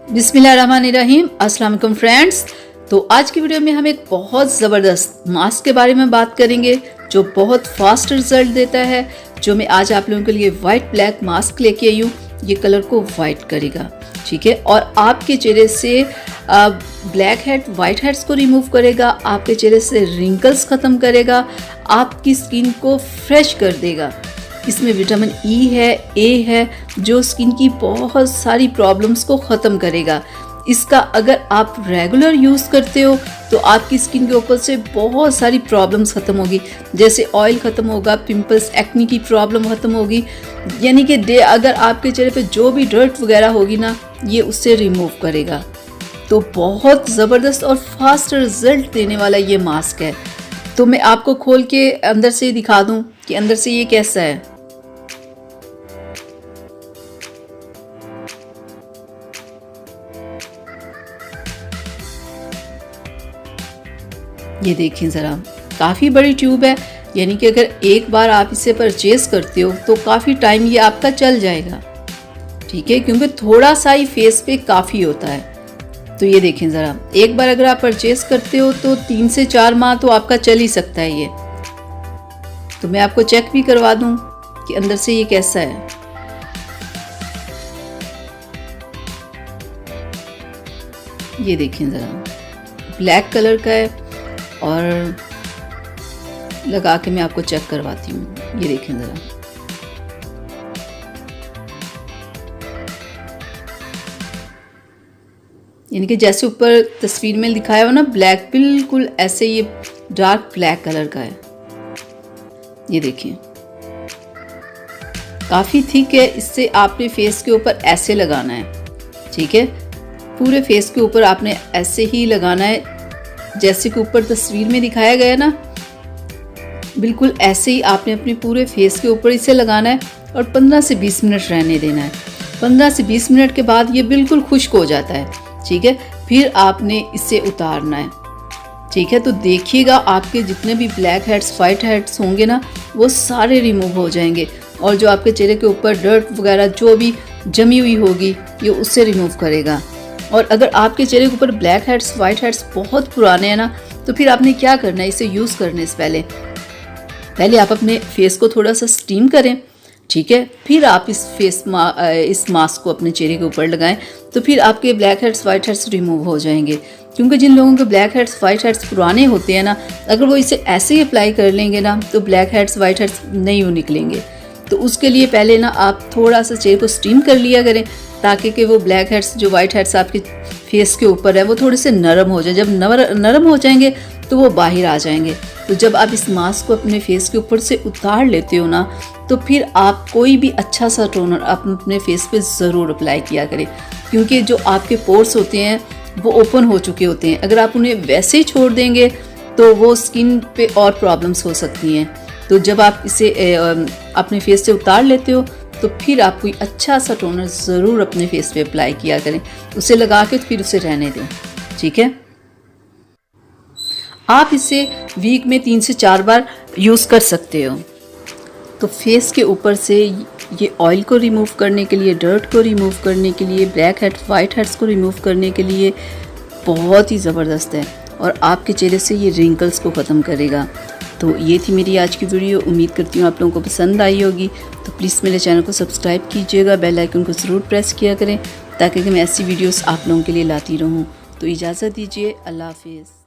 बिस्मिल्लाहिर्रहमानिर्रहीम। अस्सलाम वालेकुम फ्रेंड्स। तो आज की वीडियो में हम एक बहुत ज़बरदस्त मास्क के बारे में बात करेंगे जो बहुत फास्ट रिजल्ट देता है। जो मैं आज आप लोगों के लिए वाइट ब्लैक मास्क लेके आई हूँ। ये कलर को वाइट करेगा, ठीक है, और आपके चेहरे से ब्लैक हेड वाइट हेड्स को रिमूव करेगा, आपके चेहरे से रिंकल्स ख़त्म करेगा, आपकी स्किन को फ्रेश कर देगा। इसमें विटामिन ई है, ए है, जो स्किन की बहुत सारी प्रॉब्लम्स को ख़त्म करेगा। इसका अगर आप रेगुलर यूज़ करते हो तो आपकी स्किन के ऊपर से बहुत सारी प्रॉब्लम्स ख़त्म होगी, जैसे ऑयल ख़त्म होगा, पिंपल्स, एक्नी की प्रॉब्लम ख़त्म होगी। यानी कि अगर आपके चेहरे पे जो भी डर्ट वगैरह होगी ना, ये उससे रिमूव करेगा। तो बहुत ज़बरदस्त और फास्ट रिजल्ट देने वाला ये मास्क है। तो मैं आपको खोल के अंदर से दिखा दूँ कि अंदर से ये कैसा है। ये देखें ज़रा, काफ़ी बड़ी ट्यूब है, यानी कि अगर एक बार आप इसे परचेज़ करते हो तो काफ़ी टाइम ये आपका चल जाएगा, ठीक है, क्योंकि थोड़ा सा ही फेस पे काफ़ी होता है। तो ये देखें ज़रा, एक बार अगर आप परचेज़ करते हो तो 3 से 4 माह तो आपका चल ही सकता है ये। तो मैं आपको चेक भी करवा दूँ कि अंदर से ये कैसा है। ये देखें ज़रा, ब्लैक कलर का है और लगा के मैं आपको चेक करवाती हूँ। ये देखें ज़रा, यानी कि जैसे ऊपर तस्वीर में दिखाया हो ना ब्लैक, बिल्कुल ऐसे ये डार्क ब्लैक कलर का है। ये देखिए, काफ़ी थिक है। इससे आपने फेस के ऊपर ऐसे लगाना है, ठीक है, पूरे फेस के ऊपर आपने ऐसे ही लगाना है, जैसे कि ऊपर तस्वीर में दिखाया गया ना, बिल्कुल ऐसे ही आपने अपने पूरे फेस के ऊपर इसे लगाना है और 15 से 20 मिनट रहने देना है। 15 से 20 मिनट के बाद ये बिल्कुल खुश्क हो जाता है, ठीक है, फिर आपने इसे उतारना है, ठीक है। तो देखिएगा आपके जितने भी ब्लैक हेड्स वाइट हेड्स होंगे ना, वो सारे रिमूव हो जाएंगे, और जो आपके चेहरे के ऊपर डर्ट वगैरह जो भी जमी हुई होगी ये उससे रिमूव करेगा। और अगर आपके चेहरे के ऊपर ब्लैक हेड्स वाइट हेड्स बहुत पुराने हैं ना, तो फिर आपने क्या करना है, इसे यूज़ करने से पहले आप अपने फेस को थोड़ा सा स्टीम करें, ठीक है, फिर आप इस मास्क को अपने चेहरे के ऊपर लगाएं, तो फिर आपके black heads white heads remove हो जाएंगे। क्योंकि जिन लोगों के ब्लैक हेड्स वाइट हेड्स पुराने होते हैं ना, अगर वो इसे ऐसे ही अप्लाई कर लेंगे ना, तो ब्लैक हेड्स वाइट हेड्स नहीं निकलेंगे। तो उसके लिए पहले ना आप थोड़ा सा चेहरे को स्टीम कर लिया करें, ताकि कि वो ब्लैक हेड्स जो वाइट हेड्स आपके फेस के ऊपर है वो थोड़े से नरम हो जाए। जब नरम हो जाएंगे तो वो बाहर आ जाएंगे। तो जब आप इस मास्क को अपने फेस के ऊपर से उतार लेते हो ना, तो फिर आप कोई भी अच्छा सा टोनर आप अपने फेस पे ज़रूर अप्लाई किया करें, क्योंकि जो आपके पोर्स होते हैं वो ओपन हो चुके होते हैं। अगर आप उन्हें वैसे ही छोड़ देंगे तो वो स्किन पे और प्रॉब्लम्स हो सकती हैं। तो जब आप इसे अपने फेस से उतार लेते हो तो फिर आप कोई अच्छा सा टोनर ज़रूर अपने फेस पे अप्लाई किया करें, उसे लगा के फिर उसे रहने दें, ठीक है। आप इसे वीक में 3 से 4 बार यूज़ कर सकते हो। तो फेस के ऊपर से ये ऑयल को रिमूव करने के लिए, डर्ट को रिमूव करने के लिए, ब्लैक हेड वाइट हेड्स को रिमूव करने के लिए बहुत ही ज़बरदस्त है, और आपके चेहरे से ये रिंकल्स को ख़त्म करेगा। तो ये थी मेरी आज की वीडियो। उम्मीद करती हूँ आप लोगों को पसंद आई होगी। तो प्लीज़ मेरे चैनल को सब्सक्राइब कीजिएगा, बेल आइकन को ज़रूर प्रेस किया करें, ताकि मैं ऐसी वीडियोस आप लोगों के लिए लाती रहूँ। तो इजाज़त दीजिए, अल्लाह हाफिज़।